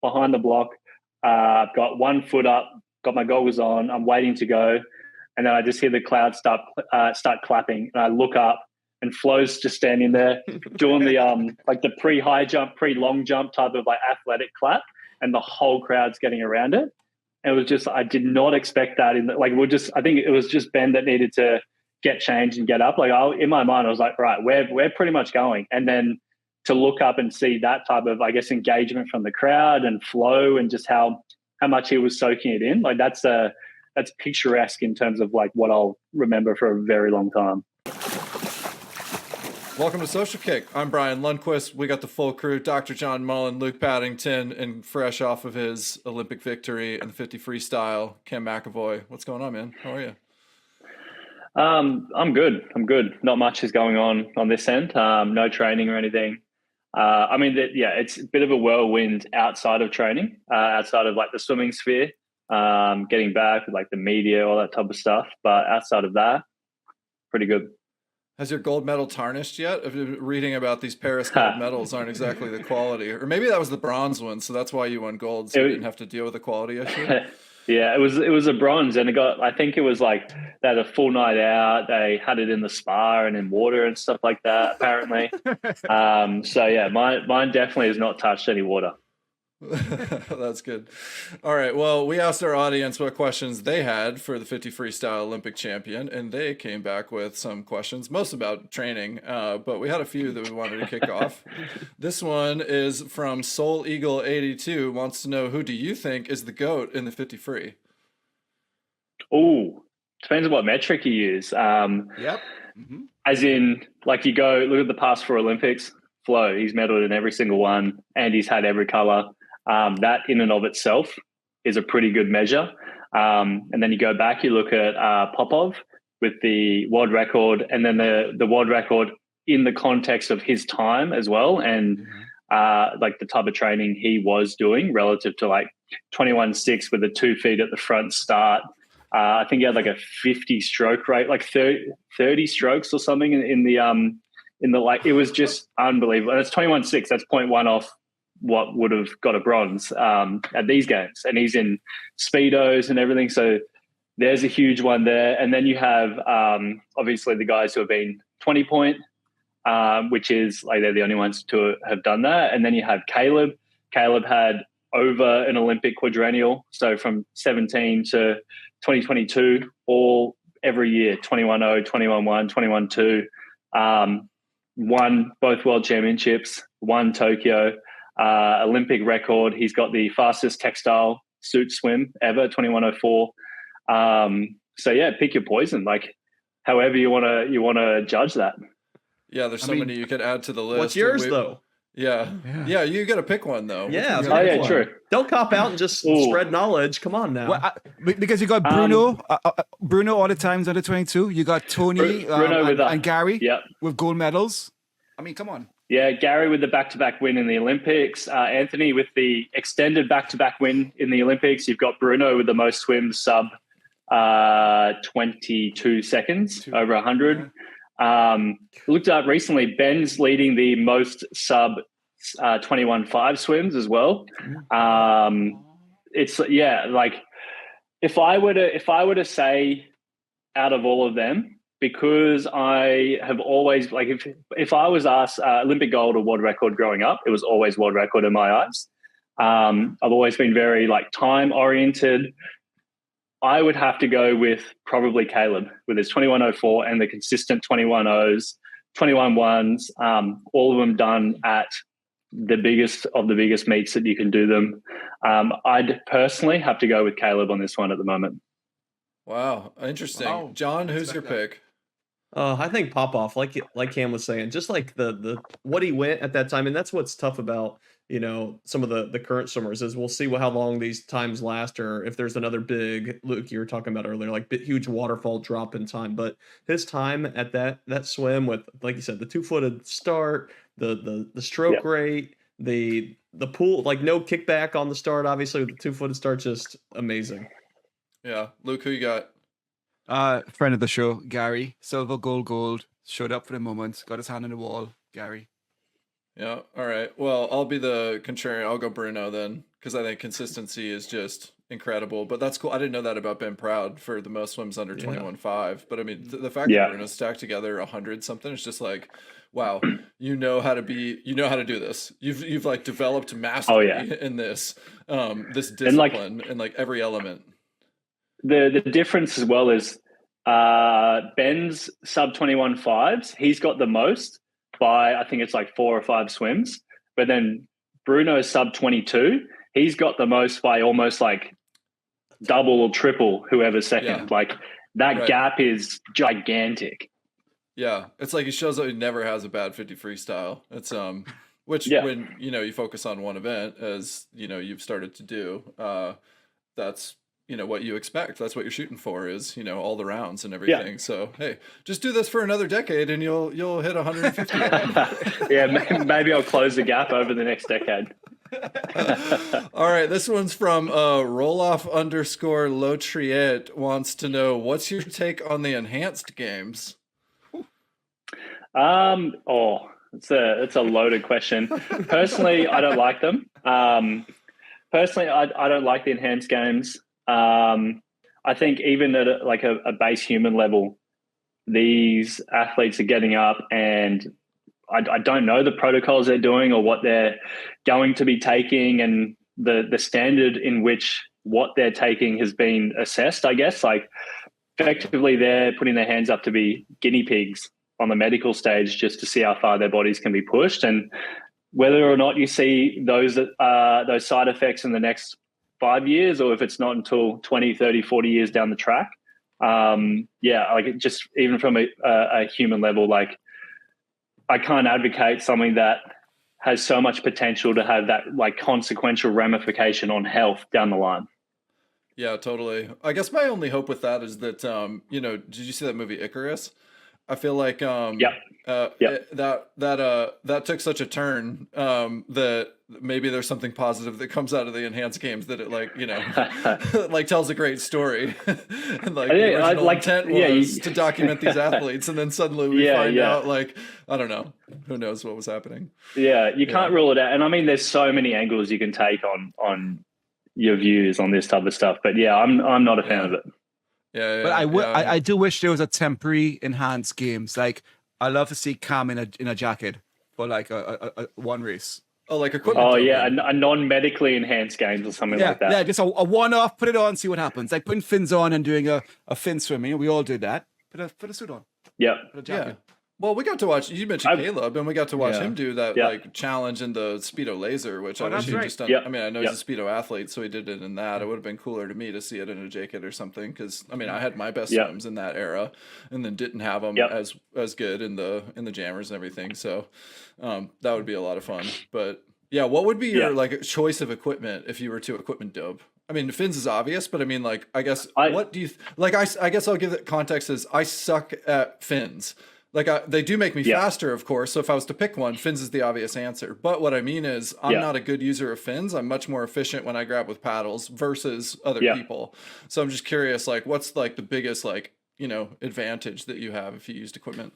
behind the block. I've got 1 foot up, got my goggles on. I'm waiting to go, and then I just hear the clouds start clapping, and I look up, and Flo's just standing there doing the like the pre-high jump, pre-long jump type of like athletic clap, and the whole crowd's getting around it. And it was just, I did not expect that. I think it was just Ben that needed to get changed and get up. Like in my mind, I was like, right, we're pretty much going. And then to look up and see that type of, I guess, engagement from the crowd and flow and just how much he was soaking it in, like that's picturesque in terms of like what I'll remember for a very long time. Welcome to Social Kick. I'm Brian Lundquist. We got the full crew, Dr. John Mullen, Luke Paddington, and fresh off of his Olympic victory in the 50 freestyle, Cam McEvoy. What's going on, man? How are you? I'm good. Not much is going on this end. No training or anything. It's a bit of a whirlwind outside of training, outside of like the swimming sphere, getting back with like the media, all that type of stuff. But outside of that, pretty good. Has your gold medal tarnished yet? Reading about these Paris gold medals aren't exactly the quality. Or maybe that was the bronze one, so that's why you won gold, so you didn't have to deal with the quality issue. Yeah, it was a bronze, and I think it was like they had a full night out. They had it in the spa and in water and stuff like that, apparently. So yeah, mine definitely has not touched any water. That's good. All right. Well, we asked our audience what questions they had for the 50 freestyle Olympic champion, and they came back with some questions, most about training, but we had a few that we wanted to kick off. This one is from Soul Eagle 82, wants to know, who do you think is the GOAT in the 50 free? Oh, depends on what metric you use. Yep. Mm-hmm. As in, like, you go look at the past 4 Olympics. Flo, he's medaled in every single one, and he's had every color. That in and of itself is a pretty good measure. And then you go back, you look at Popov with the world record, and then the world record in the context of his time as well, and like the type of training he was doing relative to like 21.6 with the 2 feet at the front start. I think he had like a 50 stroke rate, like 30 strokes or something in the like, it was just unbelievable. And it's 21.6, that's 0.1 off what would have got a bronze at these games, and he's in speedos and everything, so there's a huge one there. And then you have obviously the guys who have been 20 point, which is like they're the only ones to have done that. And then you have Caleb had over an Olympic quadrennial, so from 17 to 2022, all every year, 21.0, 21.1, 21.2, won both world championships, won Tokyo, Olympic record. He's got the fastest textile suit swim ever, 21.04. So yeah, pick your poison. Like however you want to judge that. Yeah, there's so many you could add to the list. What's yours though? Yeah, you got to pick one though. Yeah, true. Don't cop out and just spread knowledge. Come on now. Well, because you got Bruno, Bruno all the times under 22. You got Tony Bruno and Gary yep. with gold medals. I mean, come on. Yeah, Gary with the back-to-back win in the Olympics. Anthony with the extended back-to-back win in the Olympics. You've got Bruno with the most swims, sub 22 seconds, over 100. Looked up recently, Ben's leading the most sub 21.5 swims as well. It's like if I were to say out of all of them, because I have always, like, if I was asked Olympic gold or world record growing up, it was always world record in my eyes. I've always been very like time oriented. I would have to go with probably Caleb with his 21.04 and the consistent 21.0s, 21.1s, all of them done at the biggest of the biggest meets that you can do them. I'd personally have to go with Caleb on this one at the moment. Wow, interesting. Wow. John, who's your pick? I think Popov, like Cam was saying, just like the what he went at that time, and that's what's tough about some of the current swimmers is we'll see how long these times last, or if there's another big, Luke, you were talking about earlier, like huge waterfall drop in time. But his time at that swim with, like you said, the 2-footed start, the stroke rate, the pool, like no kickback on the start, obviously with the 2-footed start, just amazing. Yeah, Luke, who you got? Friend of the show, Gary. Silver, gold, showed up for the moment, got his hand on the wall. Gary. Yeah. All right. Well, I'll be the contrarian. I'll go Bruno then, because I think consistency is just incredible. But that's cool. I didn't know that about Ben Proud for the most swims under 21.5. But I mean, the fact that Bruno stacked together 100 something is just like, wow, you know how to do this. You've like developed mastery in this this discipline and like every element. The difference as well is Ben's sub 21.5s. He's got the most by, I think it's like 4 or 5 swims. But then Bruno's sub 22, he's got the most by almost like double or triple whoever's second. Yeah. Like that gap is gigantic. Yeah, it's like he shows that he never has a bad 50 freestyle. It's which when you focus on one event, as you've started to do, that's what you expect. That's what you're shooting for is all the rounds and everything. So hey, just do this for another decade and you'll hit 150. Yeah, maybe I'll close the gap over the next decade. All right, this one's from Roloff_Lotriet wants to know, what's your take on the enhanced games? It's a loaded question. Personally, I don't like them. Personally, I don't like the enhanced games. I think even at a base human level, these athletes are getting up and I don't know the protocols they're doing or what they're going to be taking and the standard in which what they're taking has been assessed, I guess. Like effectively they're putting their hands up to be guinea pigs on the medical stage just to see how far their bodies can be pushed. And whether or not you see those side effects in the next 5 years or if it's not until 20, 30, 40 years down the track. Like it just even from a human level, like I can't advocate something that has so much potential to have that like consequential ramification on health down the line. Yeah, totally. I guess my only hope with that is that, did you see that movie Icarus? I feel like that took such a turn that maybe there's something positive that comes out of the enhanced games that it like tells a great story. And like the original intent was to document these athletes, and then suddenly we find out like I don't know, who knows what was happening. Yeah, you can't rule it out. And I mean, there's so many angles you can take on your views on this type of stuff. But yeah, I'm not a fan of it. Yeah, but I do wish there was a temporary enhanced games. Like I love to see Cam in a jacket for like a one race. Oh, like equipment. Oh yeah, a non-medically enhanced games or something like that. Yeah, just a one-off. Put it on, see what happens. Like putting fins on and doing a fin swimming. We all did that. Put a suit on. Yeah. Put a jacket. Yeah. Well, we got to watch. You mentioned Caleb, and we got to watch him do that like challenge in the Speedo laser, which I wish he'd just done. I mean, I know he's a Speedo athlete, so he did it in that. It would have been cooler to me to see it in a jacket or something, because I mean, I had my best swims in that era, and then didn't have them as good in the jammers and everything. So that would be a lot of fun. But yeah, what would be your like choice of equipment if you were to equipment dope? I mean, fins is obvious, but I mean, like, I guess what do you like? I guess I'll give it context as I suck at fins. Like they do make me faster, of course. So if I was to pick one, fins is the obvious answer. But what I mean is I'm not a good user of fins. I'm much more efficient when I grab with paddles versus other people. So I'm just curious, like, what's like the biggest like, advantage that you have if you used equipment?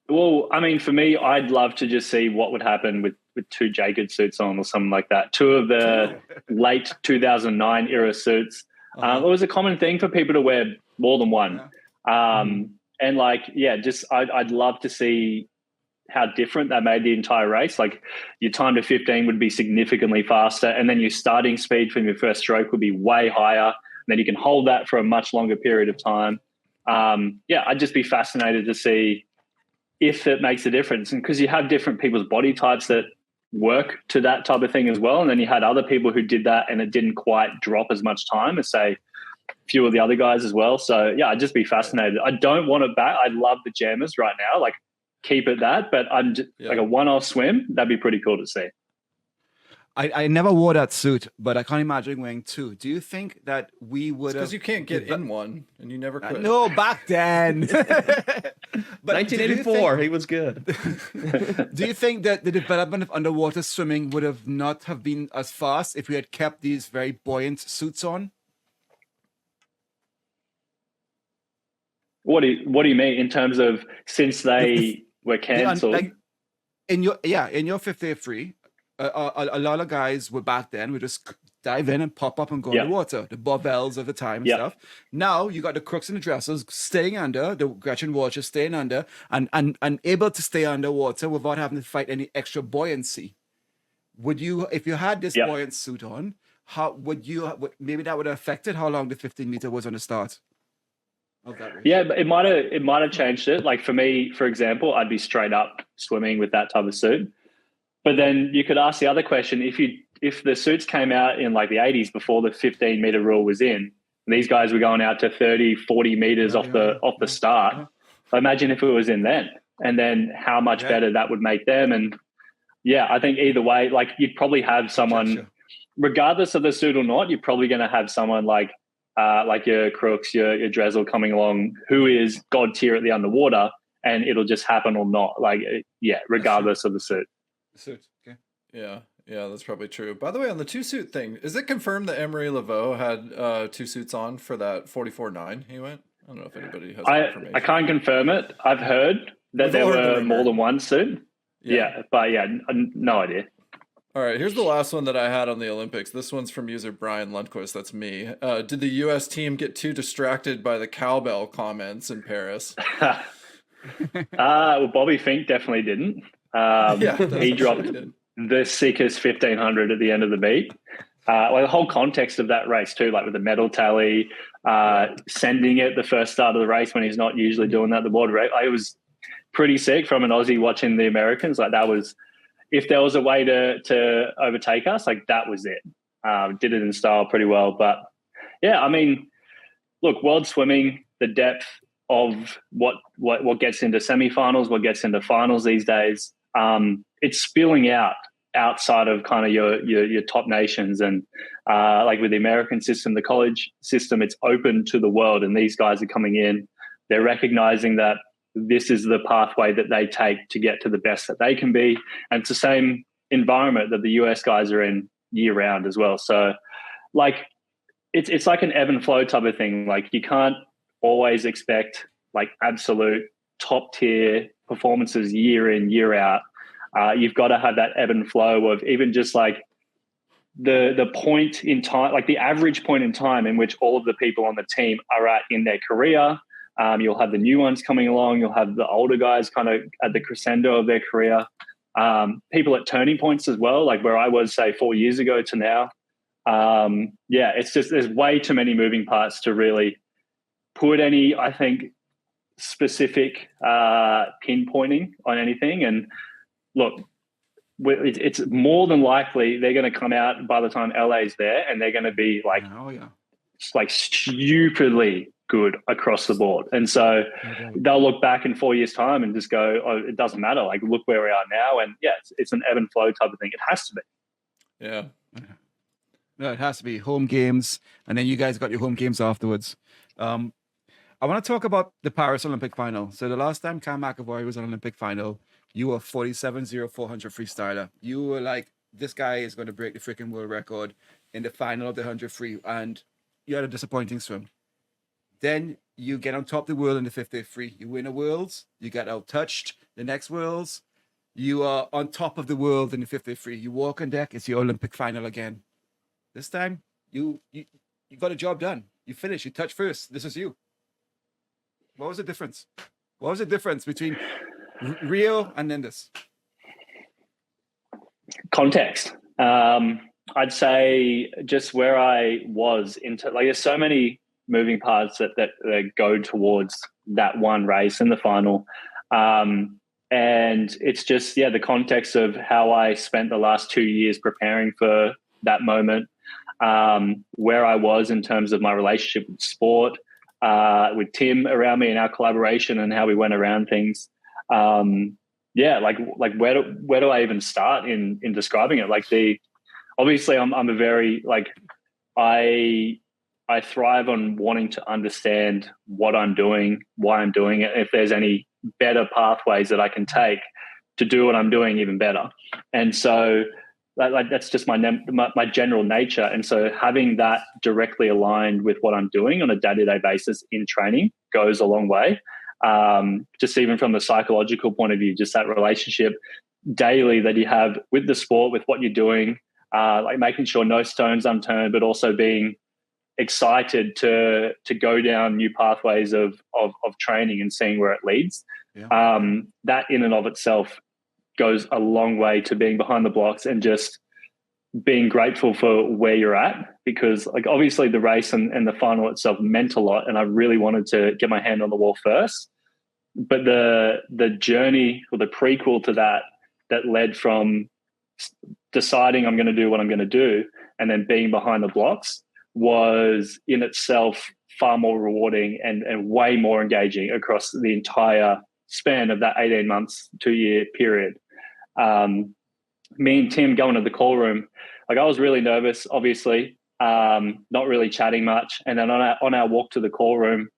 Well, I mean, for me, I'd love to just see what would happen with 2 Jagged suits on or something like that. 2 of the late 2009 era suits. It was a common thing for people to wear more than one. And like, I'd love to see how different that made the entire race. Like your time to 15 would be significantly faster. And then your starting speed from your first stroke would be way higher. And then you can hold that for a much longer period of time. I'd just be fascinated to see if it makes a difference. And because you have different people's body types that work to that type of thing as well. And then you had other people who did that and it didn't quite drop as much time as say, few of the other guys as well. So I'd just be fascinated. I don't want to back. I love the jammers right now. Like keep it that, but I'm just, like a one-off swim. That'd be pretty cool to see. I never wore that suit, but I can't imagine wearing 2. Do you think that we would have? Because you can't get in one and you never could. No, back then. But 1984, he was good. Do you think that the development of underwater swimming would have not have been as fast if we had kept these very buoyant suits on? What do you mean in terms of since they were cancelled? in your 50 free, a lot of guys were back then would just dive in and pop up and go in the water, the Bovels of the time and stuff. Now you got the crooks and the dressers staying under, the Gretchen Watchers staying under and able to stay underwater without having to fight any extra buoyancy. Would you, if you had this buoyant suit on, how would you, maybe that would have affected how long the 15-meter was on the start of that race? Yeah, but it might have changed it. Like for me, for example, I'd be straight up swimming with that type of suit. But then you could ask the other question, if the suits came out in like the 80s before the 15-meter rule was in, and these guys were going out to 30, 40 meters off the start, imagine if it was in then, and then how much better that would make them. And I think either way, like you'd probably have someone, regardless of the suit or not, you're probably going to have someone like your Crooks, your Dressel coming along, who is God tier at the underwater, and it'll just happen or not. Like, regardless of the suit. Okay. Yeah, that's probably true. By the way, on the two suit thing, is it confirmed that Emery Laveau had two suits on for that 44.9 he went? I don't know if anybody has information. I can't confirm it. I've heard that there were more than one suit. But no idea. All right, here's the last one that I had on the Olympics. This one's from user Brian Lundquist. That's me. Did the U.S. team get too distracted by the cowbell comments in Paris? Well, Bobby Fink definitely didn't. He dropped the sickest 1500 at the end of the beat. Like the whole context of that race too, like with the medal tally, sending it the first start of the race when he's not usually doing that, the board race. It was pretty sick from an Aussie watching the Americans. Like that was, if there was a way to overtake us, like that was it. Did it in style pretty well. But yeah, I mean, look, world swimming, the depth of what gets into semifinals, what gets into finals these days, it's spilling outside of kind of your top nations. And like with the American system, the college system, it's open to the world, and these guys are coming in. They're recognizing that this is the pathway that they take to get to the best that they can be. And it's the same environment that the US guys are in year round as well. So like, it's like an ebb and flow type of thing. Like you can't always expect like absolute top tier performances year in, year out. You've got to have that ebb and flow of even just like the point in time, like the average point in time in which all of the people on the team are at in their career. You'll have the new ones coming along. You'll have the older guys kind of at the crescendo of their career. People at turning points as well, like where I was, say, 4 years ago to now. It's just there's way too many moving parts to really put any, I think, specific pinpointing on anything. And look, it's more than likely they're going to come out by the time LA's there, and they're going to be like, like stupidly good across the board. And so they'll look back in 4 years' time and just go, oh, it doesn't matter. Like, look where we are now. And it's an ebb and flow type of thing. It has to be. Yeah. No, it has to be home games. And then you guys got your home games afterwards. I want to talk about the Paris Olympic final. So the last time Cam McEvoy was on Olympic final, you were 47.0400 freestyler. You were like, this guy is going to break the freaking world record in the final of the 100 free. And you had a disappointing swim. Then you get on top of the world in the 50 free. You win a Worlds. You get out-touched. The next Worlds, you are on top of the world in the 50 free. You walk on deck. It's your Olympic final again. This time, you got a job done. You finished. You touched first. This is you. What was the difference? What was the difference between Rio and then this? Context. I'd say just where I was into, like, there's so many moving parts that go towards that one race in the final. And it's just, the context of how I spent the last 2 years preparing for that moment, where I was in terms of my relationship with sport, with Tim around me and our collaboration and how we went around things. Like where do I even start in describing it? Like obviously I'm a very, like, I thrive on wanting to understand what I'm doing, why I'm doing it, if there's any better pathways that I can take to do what I'm doing even better. And so that's just my general nature. And so having that directly aligned with what I'm doing on a day-to-day basis in training goes a long way. Just even from the psychological point of view, just that relationship, daily that you have with the sport, with what you're doing, like making sure no stones unturned, but also being excited to go down new pathways of training and seeing where it leads. Yeah. That in and of itself goes a long way to being behind the blocks and just being grateful for where you're at, because like obviously the race and the final itself meant a lot, and I really wanted to get my hand on the wall first. But the journey or the prequel to that led from deciding I'm going to do what I'm going to do and then being behind the blocks was in itself far more rewarding and way more engaging across the entire span of that 18 months, 2-year period. Me and Tim going to the call room, like I was really nervous, obviously, not really chatting much. And then on our walk to the call room,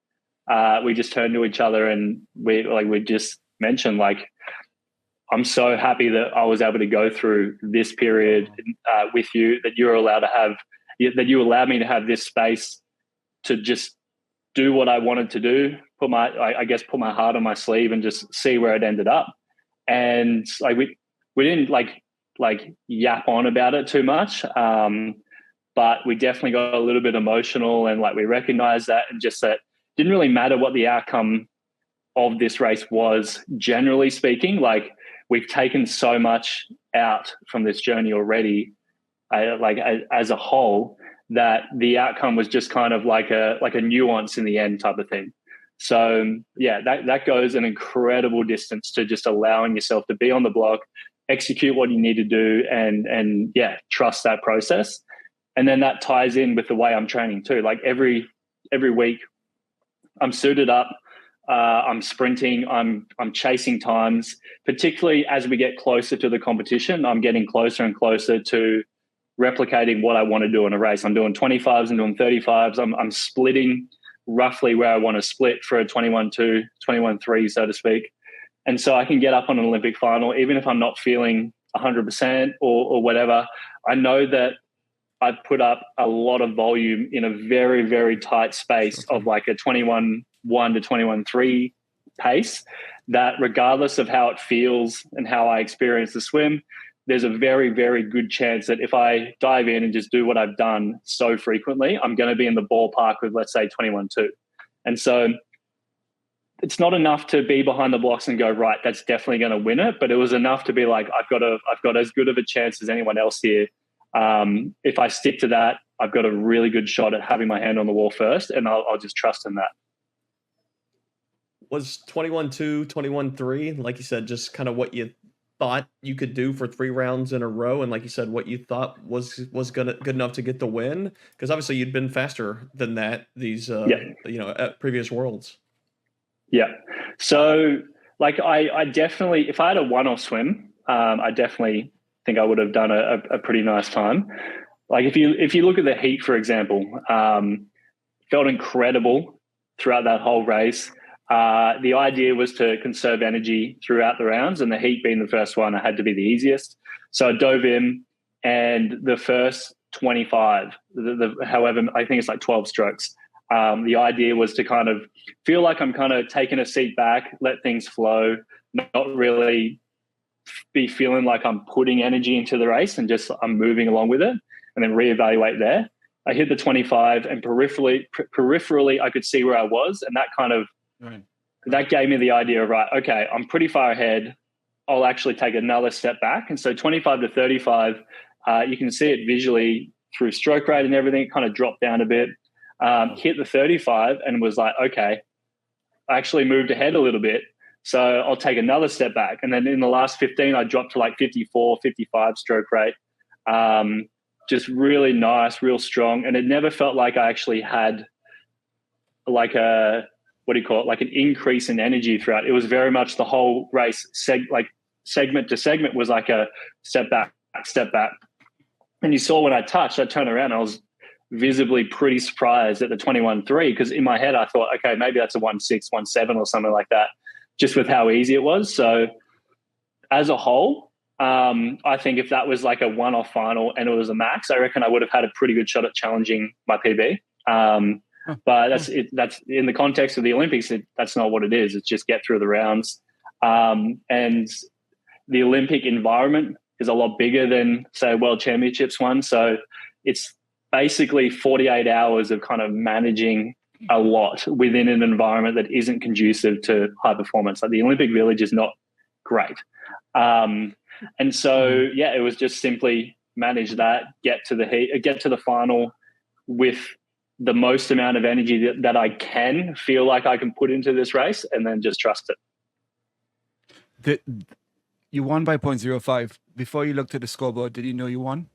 we just turned to each other and we just mentioned, like, I'm so happy that I was able to go through this period with you, that you allowed me to have this space to just do what I wanted to do, put my heart on my sleeve and just see where it ended up. And like we didn't like yap on about it too much, but we definitely got a little bit emotional, and like we recognized that, and just that didn't really matter what the outcome of this race was, generally speaking. Like, we've taken so much out from this journey already, as a whole, that the outcome was just kind of like a nuance in the end type of thing. So yeah, that goes an incredible distance to just allowing yourself to be on the block, execute what you need to do, and yeah, trust that process. And then that ties in with the way I'm training too. Like every week I'm suited up, I'm sprinting, I'm chasing times, particularly as we get closer to the competition. I'm getting closer and closer to replicating what I want to do in a race. I'm doing 25s and doing 35s. I'm splitting roughly where I want to split for a 21-2, 21-3, so to speak. And so I can get up on an Olympic final, even if I'm not feeling 100% or whatever. I know that I've put up a lot of volume in a very, very tight space of like a 21-1 to 21-3 pace, that regardless of how it feels and how I experience the swim, there's a very, very good chance that if I dive in and just do what I've done so frequently, I'm going to be in the ballpark with, let's say, 21-2. And so it's not enough to be behind the blocks and go, right, that's definitely going to win it. But it was enough to be like, I've got as good of a chance as anyone else here. If I stick to that, I've got a really good shot at having my hand on the wall first, and I'll just trust in that. Was 21-2, 21-3, like you said, just kind of what you thought you could do for 3 rounds in a row, and like you said, what you thought was good enough to get the win? Because obviously you'd been faster than that these at previous worlds. Yeah. So like I definitely, if I had a one-off swim, I definitely think I would have done a pretty nice time. Like if you look at the heat, for example, felt incredible throughout that whole race. The idea was to conserve energy throughout the rounds, and the heat being the first one, I had to be the easiest. So I dove in, and the first 25, however, I think it's like 12 strokes. The idea was to kind of feel like I'm kind of taking a seat back, let things flow, not really be feeling like I'm putting energy into the race, and just I'm moving along with it, and then reevaluate there. I hit the 25, and peripherally I could see where I was, and that kind of that gave me the idea of, right, okay, I'm pretty far ahead. I'll actually take another step back. And so 25 to 35, you can see it visually through stroke rate and everything. It kind of dropped down a bit. Hit the 35 and was like, okay, I actually moved ahead a little bit. So I'll take another step back. And then in the last 15, I dropped to like 54, 55 stroke rate. Just really nice, real strong. And it never felt like I actually had like like an increase in energy throughout. It was very much the whole race, segment to segment was like a step back. And you saw when I touched, I turned around, I was visibly pretty surprised at the 21-3, because in my head I thought, okay, maybe that's a 1-6, 1-7 or something like that, just with how easy it was. So as a whole, I think if that was like a one-off final and it was a max, I reckon I would have had a pretty good shot at challenging my PB. But that's in the context of the Olympics, that's not what it is. It's just get through the rounds. And the Olympic environment is a lot bigger than, say, a World Championships one. So it's basically 48 hours of kind of managing a lot within an environment that isn't conducive to high performance. Like the Olympic Village is not great. And so, yeah, it was just simply manage that, get to the final with the most amount of energy that I can feel like I can put into this race, and then just trust it. You won by 0.05. Before you looked at the scoreboard, did you know you won?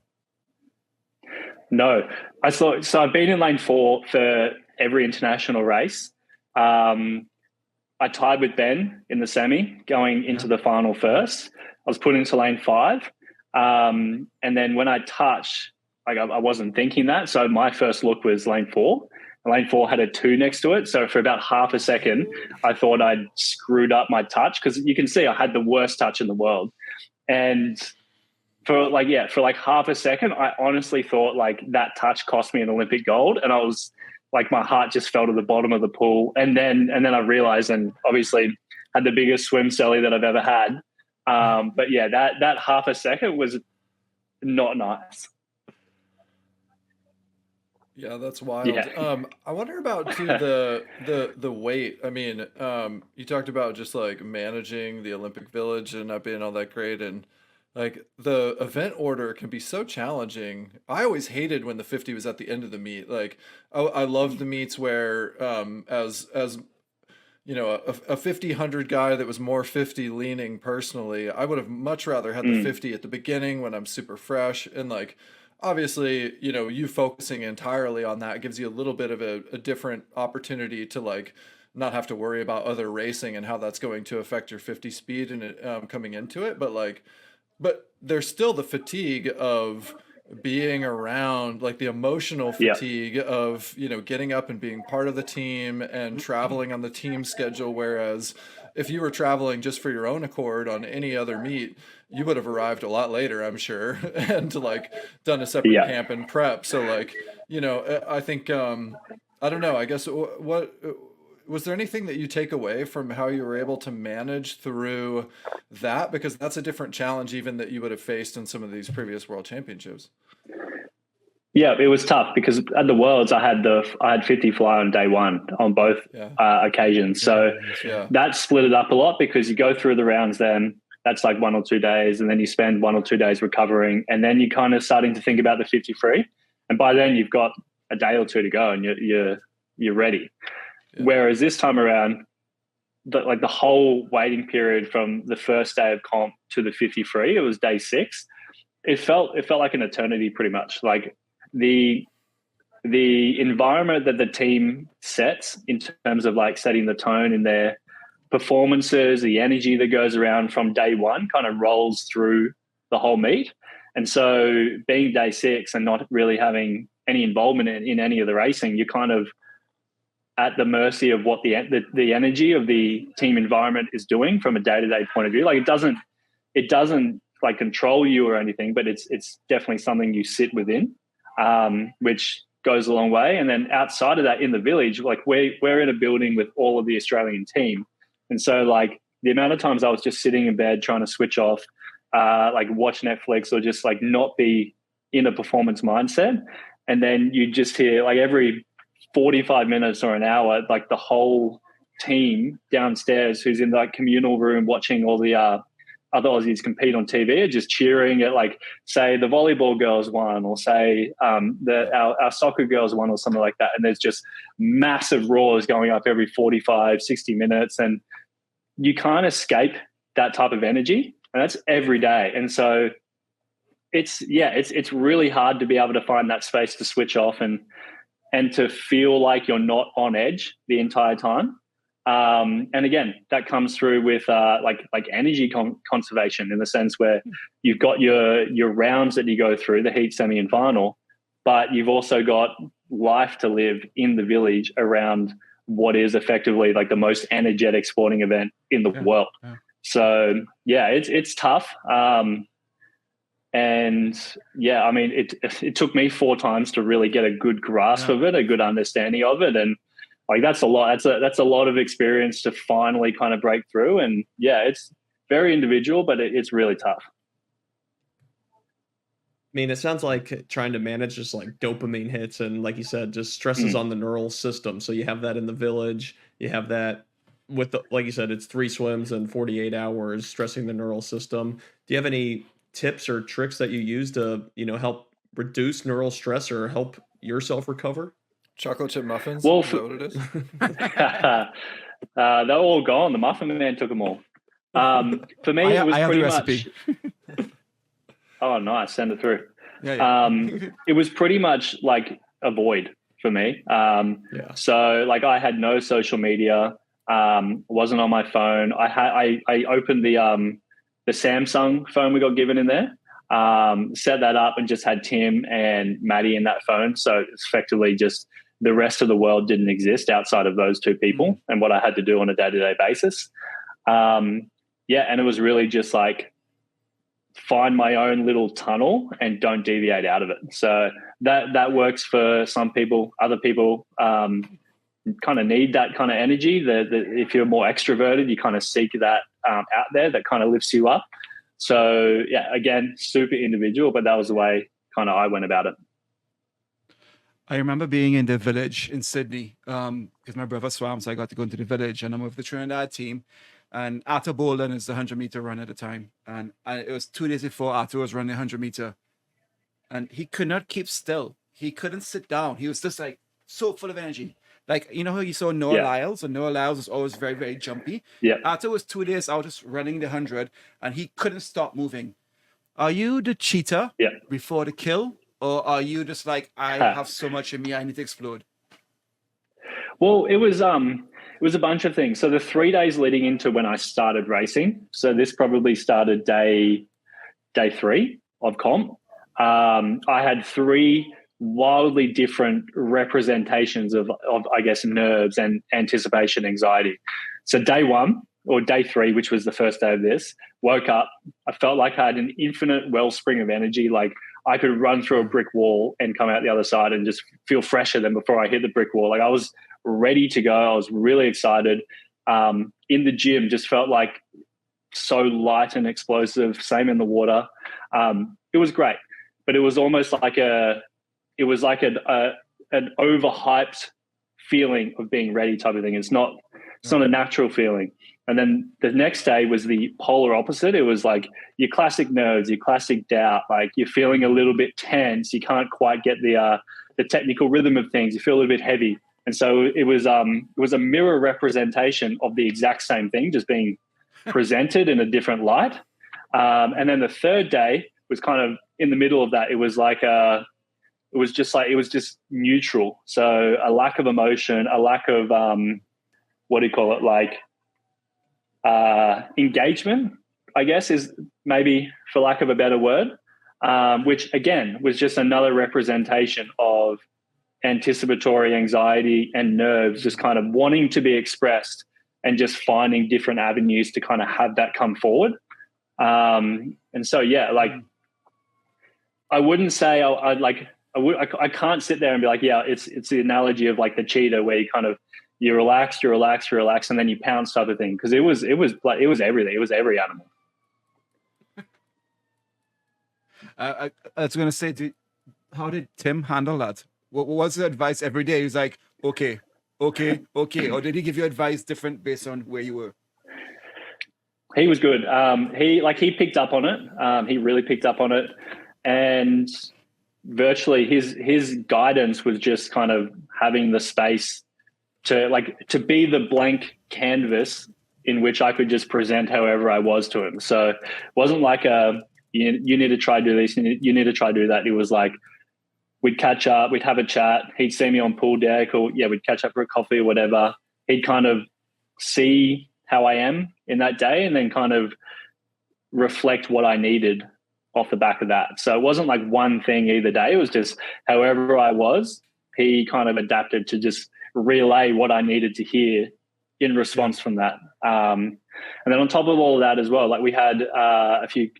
No. So I've been in lane 4 for every international race. I tied with Ben in the semi going into the final first. I was put into lane 5. And then when I touched, like I wasn't thinking that. So my first look was lane 4. Lane 4 had a 2 next to it. So for about half a second, I thought I'd screwed up my touch, because you can see I had the worst touch in the world. And for half a second, I honestly thought like that touch cost me an Olympic gold. And I was like, my heart just fell to the bottom of the pool. And then I realized, and obviously had the biggest swim celly that I've ever had. But yeah, that half a second was not nice. Yeah, that's wild. Yeah. I wonder about too the weight. I mean, you talked about just like managing the Olympic Village and not being all that great, and like the event order can be so challenging. I always hated when the 50 was at the end of the meet. Like I love the meets where as you know, a 50-100 guy that was more 50 leaning personally, I would have much rather had the 50 at the beginning when I'm super fresh. And like, obviously, you know, you focusing entirely on that gives you a little bit of a different opportunity to like not have to worry about other racing and how that's going to affect your 50 speed and coming into it. But there's still the fatigue of being around, like the emotional fatigue of, you know, getting up and being part of the team and traveling on the team schedule. Whereas if you were traveling just for your own accord on any other meet, you would have arrived a lot later, I'm sure, and like done a separate camp and prep. So like, you know, I think, I don't know, I guess what was there anything that you take away from how you were able to manage through that? Because that's a different challenge even that you would have faced in some of these previous world championships. Yeah, it was tough because at the Worlds I had 50 fly on day 1 on both occasions. So that split it up a lot, because you go through the rounds, then that's like 1 or 2 days, and then you spend 1 or 2 days recovering, and then you're kind of starting to think about the 50 free, and by then you've got a day or 2 to go and you're ready. Whereas this time around, the whole waiting period from the first day of comp to the 50 free, it was day 6. It felt like an eternity pretty much. Like the environment that the team sets in terms of like setting the tone in their performances, the energy that goes around from day 1 kind of rolls through the whole meet. And so being day 6 and not really having any involvement in any of the racing, you're kind of at the mercy of what the energy of the team environment is doing from a day-to-day point of view. Like it doesn't like control you or anything, but it's definitely something you sit within, which goes a long way. And then outside of that, in the village, like we're in a building with all of the Australian team. And so like the amount of times I was just sitting in bed trying to switch off, like watch Netflix or just like not be in a performance mindset. And then you just hear like every 45 minutes or an hour, like the whole team downstairs who's in that communal room watching all the other Aussies compete on TV are just cheering at, like, say the volleyball girls won, or say our soccer girls won, or something like that. And there's just massive roars going up every 45, 60 minutes. And you can't escape that type of energy. And that's every day. And so it's really hard to be able to find that space to switch off and to feel like you're not on edge the entire time. And again, that comes through with like energy conservation, in the sense where you've got your rounds that you go through, the heat, semi, and final, but you've also got life to live in the village around what is effectively like the most energetic sporting event in the world. Yeah. So yeah, it's tough. And yeah, I mean, it took me 4 times to really get a good grasp of it, a good understanding of it. And like, that's a lot. That's a lot of experience to finally kind of break through. And yeah, very individual, but it's really tough. I mean, it sounds like trying to manage just like dopamine hits and, like you said, just stresses on the neural system. So you have that in the village, you have that with the, like you said, it's 3 swims in 48 hours, stressing the neural system. Do you have any tips or tricks that you use to, help reduce neural stress or help yourself recover? Chocolate chip muffins? Well, Is that what it is? they're all gone. The Muffin Man took them all. For me, it was I have pretty the much. recipe. Oh, nice. Send it through. Yeah. It was pretty much like a void for me. So like I had no social media, wasn't on my phone. I opened the Samsung phone we got given in there, set that up and just had Tim and Maddie in that phone. So it's effectively just the rest of the world didn't exist outside of those 2 people and what I had to do on a day-to-day basis. And it was really just like, find my own little tunnel and don't deviate out of it. So that works for some people. Other people kind of need that kind of energy. If you're more extroverted, you kind of seek that out there that kind of lifts you up. So yeah, again, super individual, but that was the way kind of I went about it. I remember being in the village in Sydney because my brother swam, so I got to go into the village, and I'm with the Trinidad team. And Arthur Bolden is the 100-meter run at the time. And it was 2 days before Arthur was running 100-meter. And he could not keep still. He couldn't sit down. He was just like so full of energy. Like, you know how you saw Noah Lyles? And Noah Lyles was always very, very jumpy. Yeah. Arthur was 2 days out just running the 100, and he couldn't stop moving. Are you the cheater before the kill? Or are you just like, I have so much in me, I need to explode? Well, it was a bunch of things. So the 3 days leading into when I started racing, so this probably started day 3 of comp. I had 3 wildly different representations of I guess nerves and anticipation, anxiety. So day 1 or day 3, which was the first day of this, woke up. I felt like I had an infinite wellspring of energy. Like I could run through a brick wall and come out the other side and just feel fresher than before I hit the brick wall. Like I was ready to go. I was really excited. In the gym, just felt like so light and explosive. Same in the water. It was great, but it was almost like an overhyped feeling of being ready type of thing. It's not a natural feeling. And then the next day was the polar opposite. It was like your classic nerves, your classic doubt. Like you're feeling a little bit tense. You can't quite get the technical rhythm of things. You feel a little bit heavy. And so it was a mirror representation of the exact same thing, just being presented in a different light. And then the third day was kind of in the middle of that. It was like it was just neutral. So a lack of emotion, a lack of engagement, I guess, is maybe for lack of a better word, which again was just another representation of anticipatory anxiety and nerves just kind of wanting to be expressed and just finding different avenues to kind of have that come forward. And so, yeah, like I wouldn't say I can't sit there and be like, yeah, it's the analogy of like the cheetah where you relax, and then you pounce type of thing. Cause it was everything. It was every animal. I was going to say, how did Tim handle that? What was the advice every day? He was like, okay. Or did he give you advice different based on where you were? He was good. He picked up on it. He really picked up on it. And virtually his guidance was just kind of having the space to be the blank canvas in which I could just present however I was to him. So it wasn't like you need to try to do this, you need to try to do that. It was like, we'd catch up, we'd have a chat. He'd see me on pool deck we'd catch up for a coffee or whatever. He'd kind of see how I am in that day and then kind of reflect what I needed off the back of that. So it wasn't like one thing either day. It was just however I was, he kind of adapted to just relay what I needed to hear in response from that. And then on top of all of that as well, like we had a few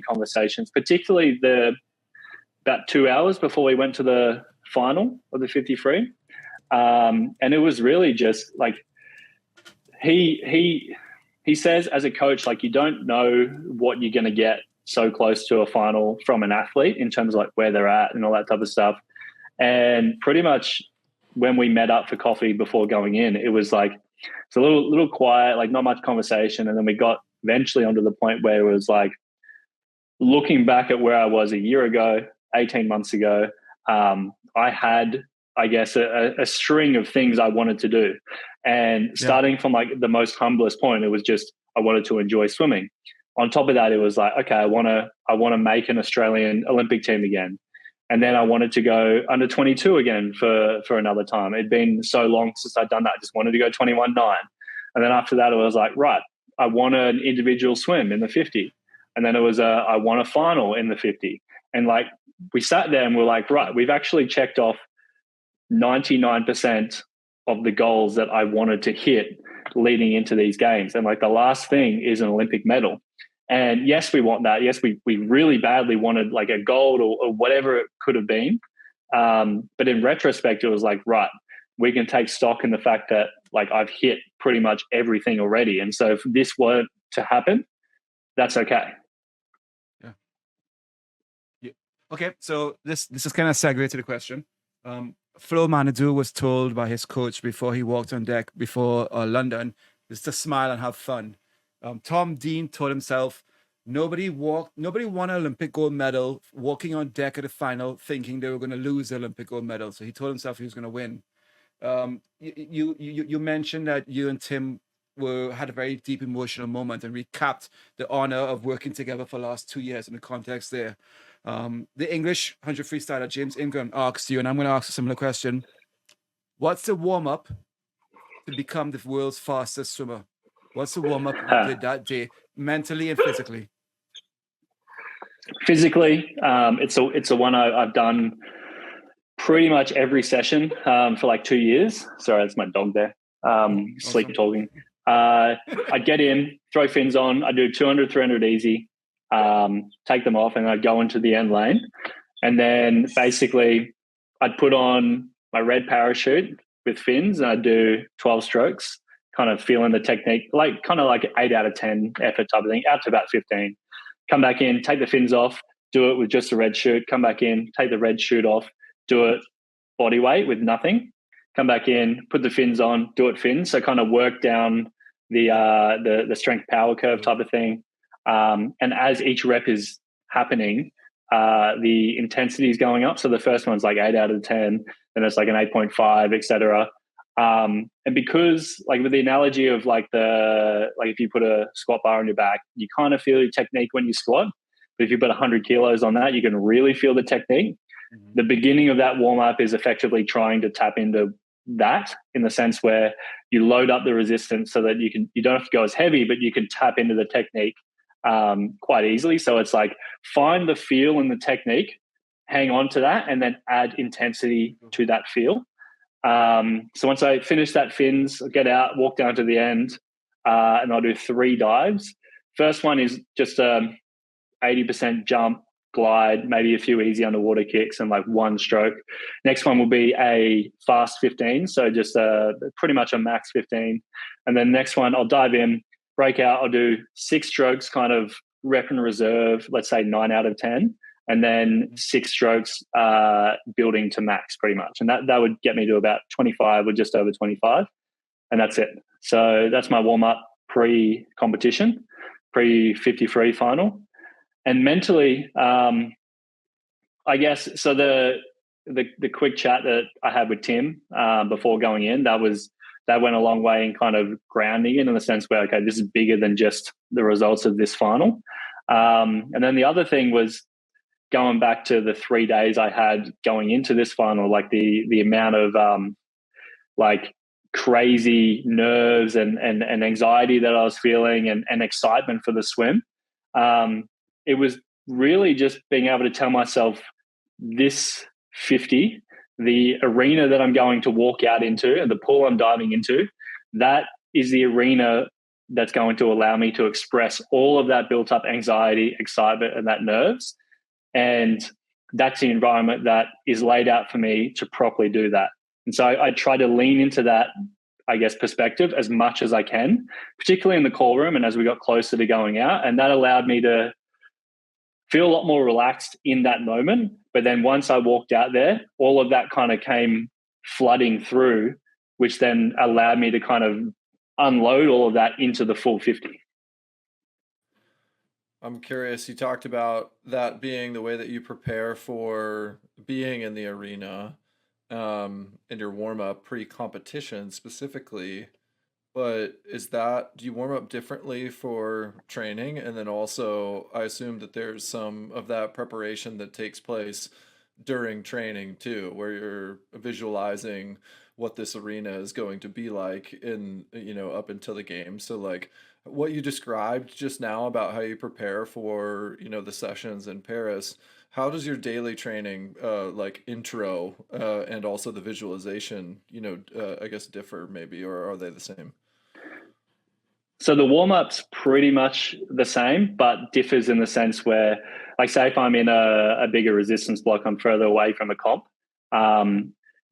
conversations, particularly about 2 hours before we went to the final of the 50 and it was really just like he he says as a coach, like, you don't know what you're going to get so close to a final from an athlete in terms of like where they're at and all that type of stuff. And pretty much when we met up for coffee before going in, it was like, it's a little quiet, like not much conversation. And then we got eventually onto the point where it was like, looking back at where I was a year ago, 18 months ago, I had, I guess, a string of things I wanted to do. And starting from like the most humblest point, it was just, I wanted to enjoy swimming. On top of that, it was like, okay, I want to make an Australian Olympic team again. And then I wanted to go under 22 again for another time. It'd been so long since I'd done that. I just wanted to go 21.9. And then after that, it was like, right, I want an individual swim in the 50. And then it was I want a final in the 50. And like, we sat there and we're like, right, we've actually checked off 99% of the goals that I wanted to hit leading into these games. And like the last thing is an Olympic medal. And yes, we want that. Yes, we really badly wanted like a gold or whatever it could have been. But in retrospect, it was like, right, we can take stock in the fact that like I've hit pretty much everything already. And so if this were to happen, that's okay. Yeah. Okay. So this is kind of segue to the question. Flo Manadou was told by his coach before he walked on deck before London, just to smile and have fun. Tom Dean told himself, nobody won an Olympic gold medal walking on deck at the final thinking they were going to lose the Olympic gold medal. So he told himself he was going to win. You mentioned that you and Tim had a very deep emotional moment and recapped the honor of working together for the last 2 years in the context there. The English 100 freestyler James Ingram asked you, and I'm going to ask a similar question. What's the warm-up to become the world's fastest swimmer? What's the warm-up you did that day, mentally and physically? Physically, it's a one I've done pretty much every session for like 2 years. Sorry, that's my dog there. Sleep talking. I get in, throw fins on. I do 200, 300 easy, take them off, and I go into the end lane. And then basically I'd put on my red parachute with fins and I'd do 12 strokes, kind of feeling the technique, like kind of like 8 out of 10 effort type of thing, out to about 15. Come back in, take the fins off, do it with just a red chute, come back in, take the red chute off, do it body weight with nothing, come back in, put the fins on, do it fins. So kind of work down the strength power curve type of thing. And as each rep is happening, the intensity is going up. So the first one's like 8 out of 10, then it's like an 8.5, etc. And because like with the analogy of like if you put a squat bar on your back, you kind of feel your technique when you squat. But if you put 100 kilos on that, you can really feel the technique. Mm-hmm. The beginning of that warm up is effectively trying to tap into that, in the sense where you load up the resistance so that you don't have to go as heavy, but you can tap into the technique quite easily. So it's like find the feel and the technique, hang on to that, and then add intensity to that feel. So once I finish that fins, I'll get out, walk down to the end, and I'll do 3 dives. First one is just 80% jump, glide, maybe a few easy underwater kicks and like 1 stroke. Next one will be a fast 15. So just pretty much a max 15. And then next one, I'll dive in, break out. I'll do 6 strokes, kind of rep and reserve, let's say 9 out of 10. And then 6 strokes building to max pretty much. And that would get me to about 25 or just over 25. And that's it. So that's my warm-up pre-competition, pre-50 free final. And mentally, I guess, so the quick chat that I had with Tim before going in, that went a long way in kind of grounding it in the sense where, okay, this is bigger than just the results of this final. And then the other thing was going back to the 3 days I had going into this final, like the amount of like crazy nerves and anxiety that I was feeling and excitement for the swim. It was really just being able to tell myself this 50, the arena that I'm going to walk out into and the pool I'm diving into, that is the arena that's going to allow me to express all of that built up anxiety, excitement, and that nerves. And that's the environment that is laid out for me to properly do that. And so I try to lean into that I guess, perspective as much as I can, particularly in the call room and as we got closer to going out. And that allowed me to feel a lot more relaxed in that moment. But then once I walked out there, all of that kind of came flooding through, which then allowed me to kind of unload all of that into the full 50. I'm curious, you talked about that being the way that you prepare for being in the arena, in your warm-up pre-competition specifically, but do you warm up differently for training? And then also, I assume that there's some of that preparation that takes place during training too, where you're visualizing what this arena is going to be like in, up until the game. So like what you described just now about how you prepare for, the sessions in Paris, how does your daily training, like intro, and also the visualization, I guess differ maybe, or are they the same? So the warm-up's pretty much the same, but differs in the sense where, like, say if I'm in a bigger resistance block, I'm further away from a comp.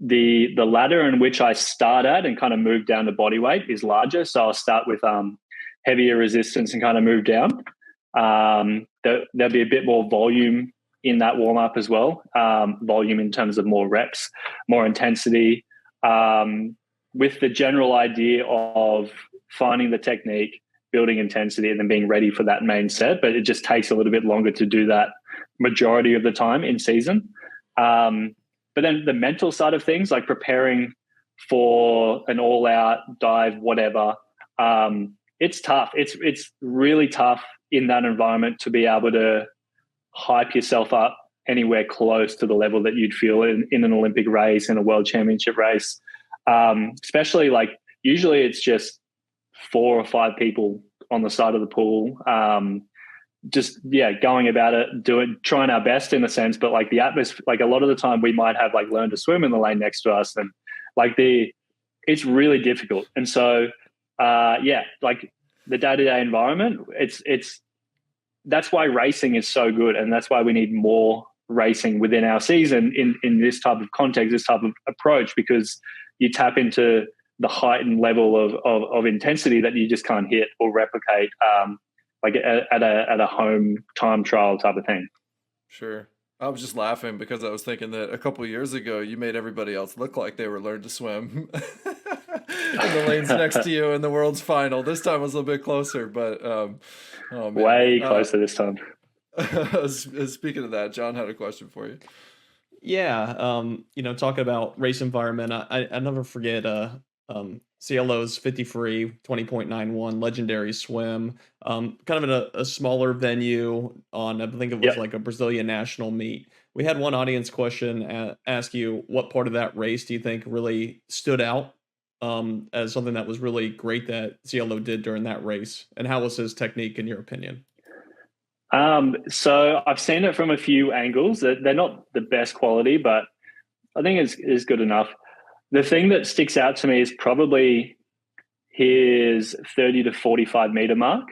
The ladder in which I start at and kind of move down to body weight is larger. So I'll start with heavier resistance and kind of move down. There'll be a bit more volume in that warm-up as well. Volume in terms of more reps, more intensity, with the general idea of finding the technique, building intensity, and then being ready for that main set. But it just takes a little bit longer to do that majority of the time in season. But then the mental side of things, like preparing for an all-out dive, whatever, it's tough. It's really tough in that environment to be able to hype yourself up anywhere close to the level that you'd feel in an Olympic race, in a world championship race. Especially like usually it's just 4 or 5 people on the side of the pool, going about it, trying our best in a sense. But like the atmosphere, like a lot of the time we might have like learned to swim in the lane next to us, and like it's really difficult. And so like the day-to-day environment, that's why racing is so good, and that's why we need more racing within our season in this type of context, this type of approach, because you tap into the heightened level of intensity that you just can't hit or replicate, like at a home time trial type of thing. Sure. I was just laughing because I was thinking that a couple of years ago you made everybody else look like they were learned to swim in the lanes next to you in the world's final. This time was a little bit closer, but oh man. Way closer this time. Speaking of that, John had a question for you. Yeah, talking about race environment, I never forget Cielo's 50 free 20.91 legendary swim, kind of in a smaller venue on, I think it was like a Brazilian national meet. We had one audience question ask you, what part of that race do you think really stood out as something that was really great that Cielo did during that race, and how was his technique in your opinion? So I've seen it from a few angles. They're not the best quality, but I think it's good enough. The thing that sticks out to me is probably his 30 to 45 meter mark.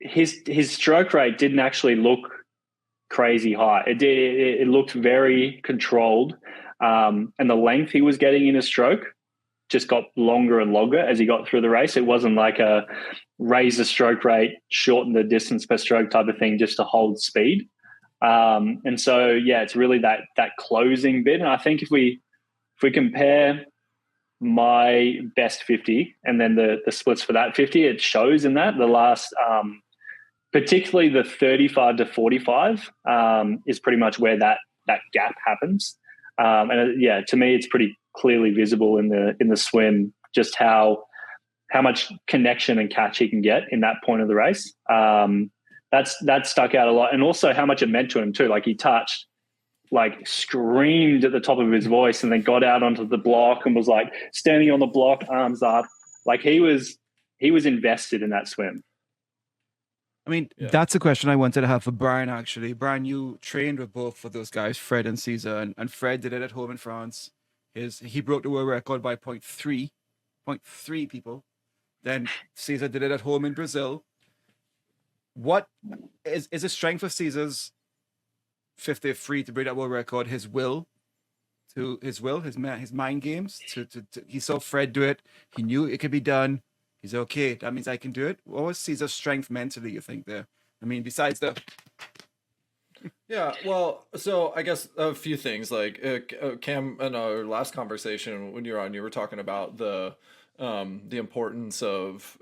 His stroke rate didn't actually look crazy high. It looked very controlled, and the length he was getting in his stroke just got longer and longer as he got through the race. It wasn't like a raise the stroke rate, shorten the distance per stroke type of thing just to hold speed. And so, it's really that closing bit. And I think if we compare my best 50 and then the splits for that 50, it shows in that the last, particularly the 35 to 45 is pretty much where that gap happens. And to me, it's pretty clearly visible in the swim, just how much connection and catch he can get in that point of the race. That stuck out a lot. And also how much it meant to him too. Like he touched, like screamed at the top of his voice, and then got out onto the block and was like standing on the block, arms up. Like he was invested in that swim. I mean, that's a question I wanted to have for Brian, actually. Brian, you trained with both of those guys, Fred and Cesar, and Fred did it at home in France. He broke the world record by 0.3 people. Then Cesar did it at home in Brazil. What is the strength of Cesar's 50 free to break that world record? His will, to his will, his mind games. He saw Fred do it. He knew it could be done. He's okay. That means I can do it. What was Cesar's strength mentally, you think, there? I mean, besides the... Yeah, well, so I guess a few things. Like Cam, in our last conversation when you were on, you were talking about the importance of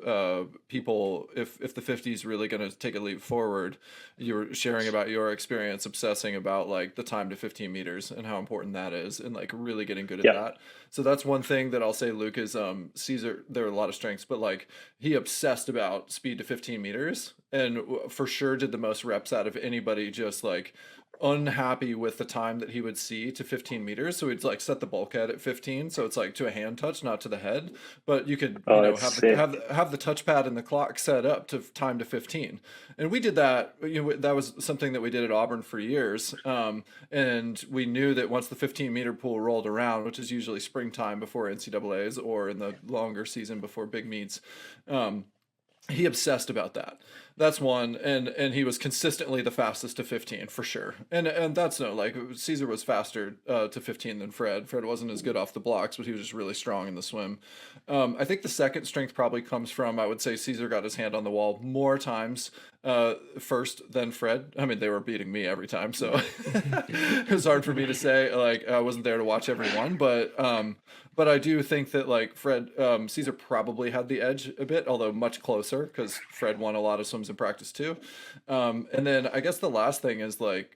people, if the 50 is really going to take a leap forward. You were sharing about your experience obsessing about like the time to 15 meters and how important that is, and like really getting good at that. So that's one thing that I'll say, Luke, is Cesar, there are a lot of strengths, but like he obsessed about speed to 15 meters and for sure did the most reps out of anybody, just like unhappy with the time that he would see to 15 meters. So he'd like set the bulkhead at 15. So it's like to a hand touch, not to the head, but you could, have the touchpad and the clock set up to time to 15. And we did that, that was something that we did at Auburn for years. And we knew that once the 15-meter pool rolled around, which is usually springtime before NCAAs or in the longer season before big meets, he obsessed about that. That's one, and he was consistently the fastest to 15 for sure. And that's no, like Cesar was faster to 15 than Fred. Fred wasn't as good off the blocks, but he was just really strong in the swim. I think the second strength probably comes from, I would say Cesar got his hand on the wall more times first than Fred. I mean, they were beating me every time, so it was hard for me to say, like, I wasn't there to watch every one, but I do think that like Cesar probably had the edge a bit, although much closer because Fred won a lot of swims in practice too. And then I guess the last thing is like,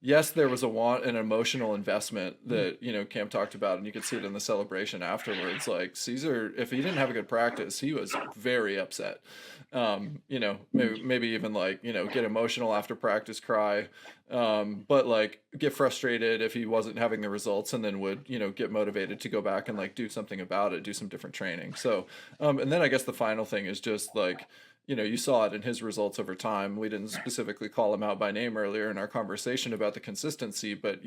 yes, there was an emotional investment that, Cam talked about, and you could see it in the celebration afterwards. Like Cesar, if he didn't have a good practice, he was very upset. Maybe even like, get emotional after practice, cry, but like get frustrated if he wasn't having the results, and then would, get motivated to go back and like do something about it, do some different training. So, and then I guess the final thing is just like, you saw it in his results over time. We didn't specifically call him out by name earlier in our conversation about the consistency, but,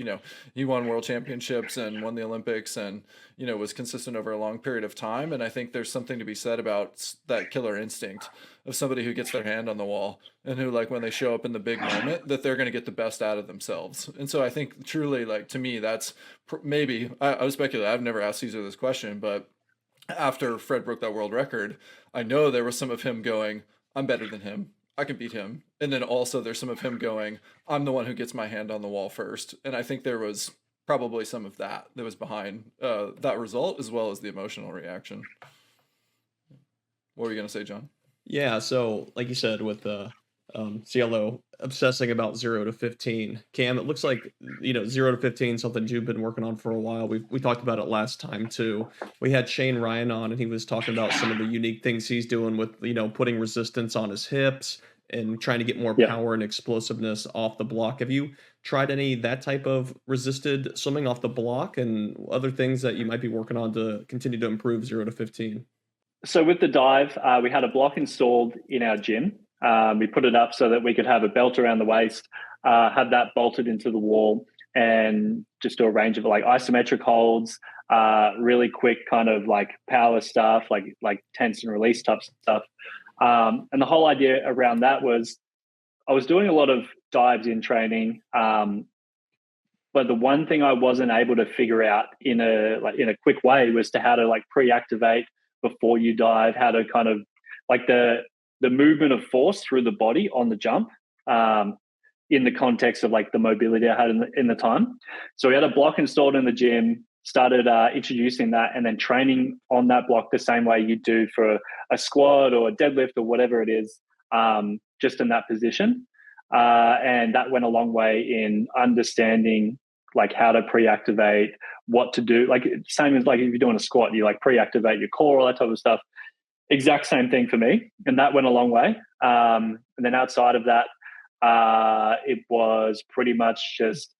he won world championships and won the Olympics and, was consistent over a long period of time. And I think there's something to be said about that killer instinct of somebody who gets their hand on the wall and who, like, when they show up in the big moment, that they're going to get the best out of themselves. And so I think truly, like, to me, that's maybe, I was speculating, I've never asked Cesar this question, but after Fred broke that world record, I know there was some of him going, I'm better than him, I can beat him. And then also there's some of him going, I'm the one who gets my hand on the wall first. And I think there was probably some of that was behind that result, as well as the emotional reaction. What were you going to say, John? Yeah, so like you said, with Cielo obsessing about 0 to 15. Cam, it looks like 0 to 15, something you've been working on for a while. We talked about it last time too. We had Shane Ryan on, and he was talking about some of the unique things he's doing with putting resistance on his hips and trying to get more power and explosiveness off the block. Have you tried any that type of resisted swimming off the block and other things that you might be working on to continue to improve 0 to 15? So with the dive, we had a block installed in our gym. We put it up so that we could have a belt around the waist, have that bolted into the wall, and just do a range of like isometric holds, really quick kind of like power stuff, like tense and release type stuff. And the whole idea around that was I was doing a lot of dives in training, but the one thing I wasn't able to figure out in a quick way was how to like pre-activate before you dive, how to kind of like the movement of force through the body on the jump, in the context of like the mobility I had in the time. So we had a block installed in the gym, started introducing that, and then training on that block the same way you do for a squat or a deadlift or whatever it is, just in that position. And that went a long way in understanding like how to pre-activate, what to do. Like same as like if you're doing a squat, you like pre-activate your core, all that type of stuff. Exact same thing for me. And that went a long way. And then outside of that, it was pretty much just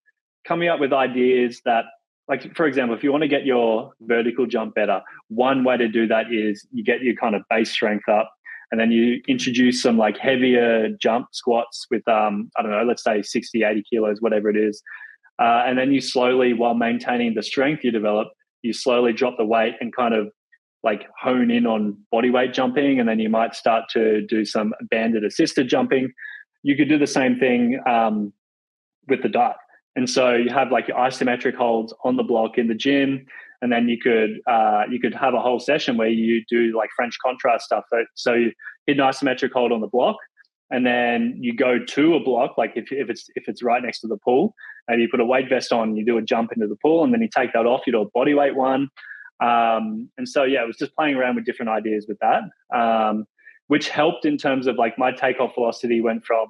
coming up with ideas that, like, for example, if you want to get your vertical jump better, one way to do that is you get your kind of base strength up, and then you introduce some like heavier jump squats with, I don't know, let's say 60, 80 kilos, whatever it is. And then you slowly, while maintaining the strength you develop, you slowly drop the weight and kind of like hone in on body weight jumping. And then you might start to do some banded assisted jumping. You could do the same thing with the dive. And so you have like your isometric holds on the block in the gym, and then you could have a whole session where you do like French contrast stuff. So you hit an isometric hold on the block, and then you go to a block, like if it's right next to the pool, and you put a weight vest on, you do a jump into the pool, and then you take that off, you do a body weight one. And so, yeah, it was just playing around with different ideas with that, which helped in terms of like my takeoff velocity went from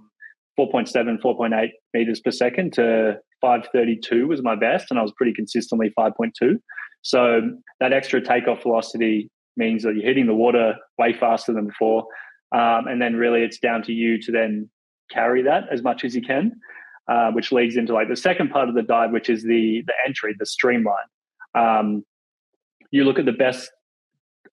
4.7, 4.8 meters per second to 5.32 was my best, and I was pretty consistently 5.2. So that extra takeoff velocity means that you're hitting the water way faster than before. And then really it's down to you to then carry that as much as you can, which leads into like the second part of the dive, which is the entry, the streamline. You look at the best,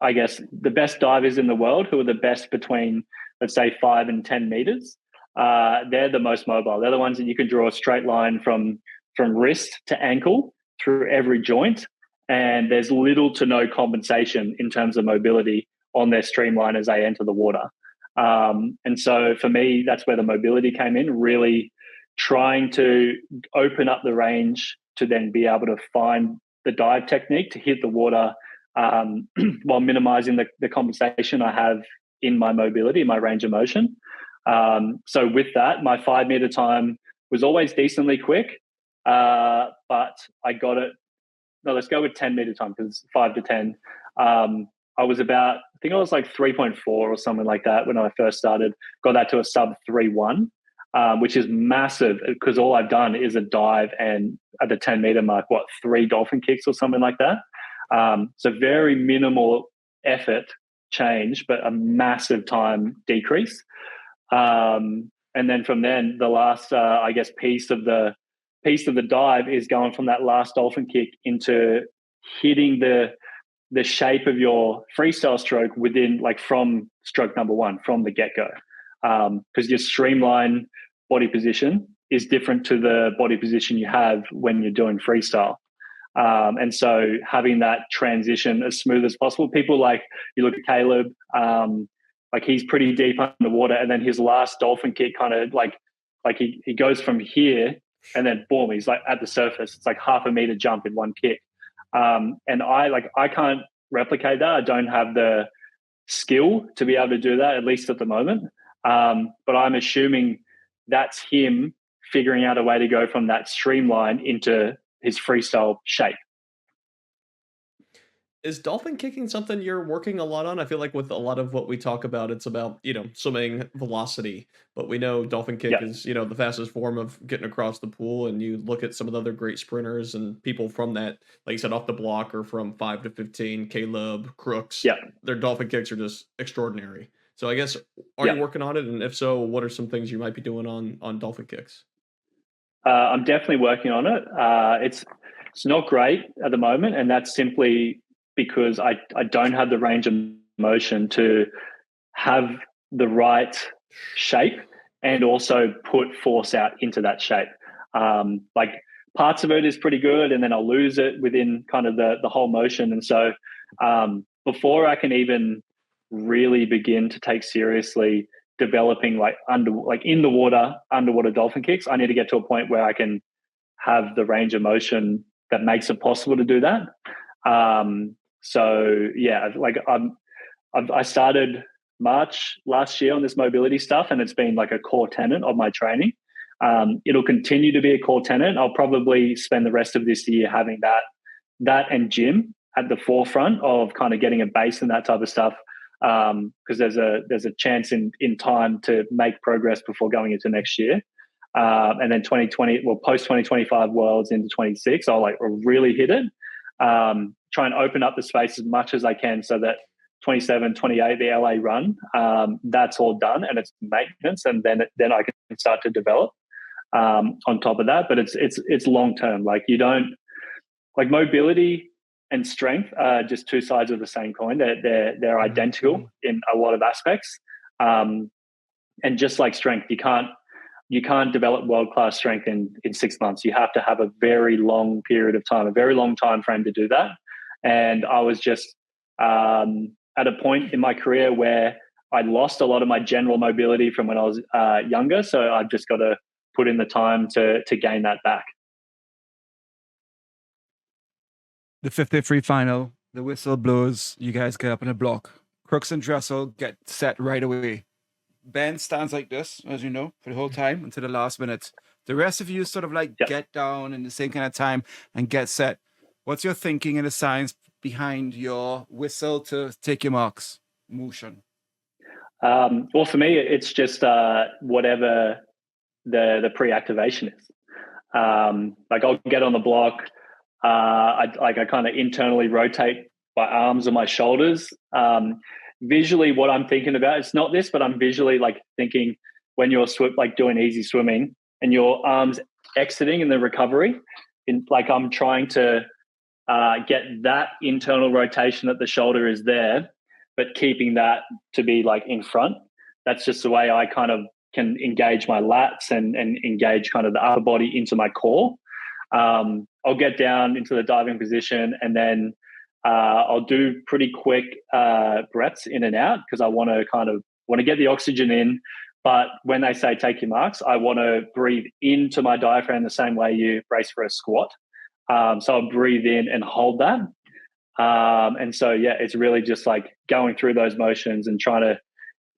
I guess, the best divers in the world who are the best between, let's say, 5 and 10 meters. They're the most mobile. They're the ones that you can draw a straight line from wrist to ankle through every joint. And there's little to no compensation in terms of mobility on their streamline as they enter the water. And so for me, that's where the mobility came in, really trying to open up the range to then be able to find the dive technique to hit the water while minimizing the compensation I have in my mobility, my range of motion. So with that, my 5 meter time was always decently quick, but I got it. No, let's go with 10 meter time because 5 to 10. I was about, I think I was like 3.4 or something like that when I first started. Got that to a sub 3.1, which is massive because all I've done is a dive and at the 10 meter mark, 3 dolphin kicks or something like that. So very minimal effort change, but a massive time decrease. And then from then, the last, I guess, piece of the dive is going from that last dolphin kick into hitting the shape of your freestyle stroke within, like, from stroke number 1, from the get-go. Because your streamline body position is different to the body position you have when you're doing freestyle. And so having that transition as smooth as possible. People, like, you look at Caleb, like he's pretty deep underwater, and then his last dolphin kick kind of like he goes from here and then boom, he's like at the surface. It's like half a meter jump in one kick. And I can't replicate that. I don't have the skill to be able to do that, at least at the moment. But I'm assuming that's him figuring out a way to go from that streamline into his freestyle shape. Is dolphin kicking something you're working a lot on? I feel like with a lot of what we talk about, it's about, swimming velocity, but we know dolphin kick is, the fastest form of getting across the pool. And you look at some of the other great sprinters and people from that, like you said, off the block or from 5 to 15, Caleb, Crooks, their dolphin kicks are just extraordinary. So I guess, are you working on it? And if so, what are some things you might be doing on dolphin kicks? I'm definitely working on it. It's not great at the moment, and that's simply because I don't have the range of motion to have the right shape and also put force out into that shape. Like, parts of it is pretty good, and then I'll lose it within kind of the whole motion. And so before I can even really begin to take seriously developing in the water, underwater dolphin kicks, I need to get to a point where I can have the range of motion that makes it possible to do that. So yeah, like I started March last year on this mobility stuff, and it's been like a core tenet of my training. It'll continue to be a core tenet. I'll probably spend the rest of this year having that and gym at the forefront of kind of getting a base and that type of stuff. Because there's a chance in time to make progress before going into next year. And then post 2025 Worlds into 26, I'll really hit it. Try and open up the space as much as I can so that 27, 28, the LA run, that's all done and it's maintenance, and then I can start to develop on top of that. But it's long term. Like, you don't, like, mobility and strength are just two sides of the same coin. They're identical in a lot of aspects. And just like strength, you can't develop world-class strength in 6 months. You have to have a very long period of time, a very long time frame to do that. And I was just at a point in my career where I lost a lot of my general mobility from when I was younger. So I've just got to put in the time to gain that back. the 53 final, the whistle blows, you guys get up in a block. Crooks and Dressel get set right away. Ben stands like this, as you know, for the whole time until the last minute. The rest of you sort of like get down in the same kind of time and get set. What's your thinking and the science behind your whistle to take your marks motion? Well, for me, it's just whatever the pre-activation is. Like I'll get on the block. I kind of internally rotate my arms and my shoulders. Visually, what I'm thinking about, it's not this, but I'm visually like thinking when you're like doing easy swimming and your arms exiting in the recovery, like I'm trying to get that internal rotation that the shoulder is there, but keeping that to be like in front. That's just the way I kind of can engage my lats and engage kind of the upper body into my core. I'll get down into the diving position and then I'll do pretty quick breaths in and out because I want to get the oxygen in. But when they say take your marks, I want to breathe into my diaphragm the same way you brace for a squat. So I'll breathe in and hold that. And so, yeah, it's really just like going through those motions and trying to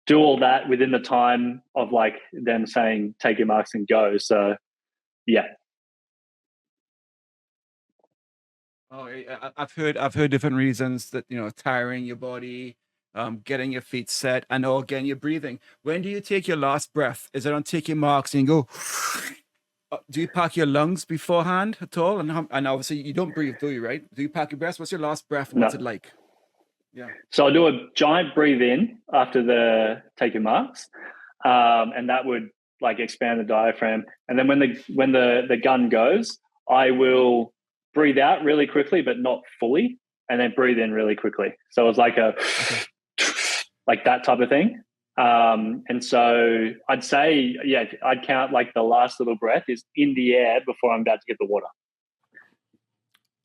do all that within the time of like them saying, take your marks and go. So, yeah. Oh, I've heard different reasons that, tiring your body, getting your feet set, and again, you're breathing. When do you take your last breath? Is it on take your marks and you go, do you pack your lungs beforehand at all? And obviously you don't breathe, do you, right? Do you pack your breath? What's your last breath? And what's it like? Yeah. So I'll do a giant breathe in after the take your marks. And that would like expand the diaphragm. And then when the gun goes, I will breathe out really quickly, but not fully, and then breathe in really quickly. So it's like like that type of thing. And so I'd say, yeah, I'd count like the last little breath is in the air before I'm about to get the water.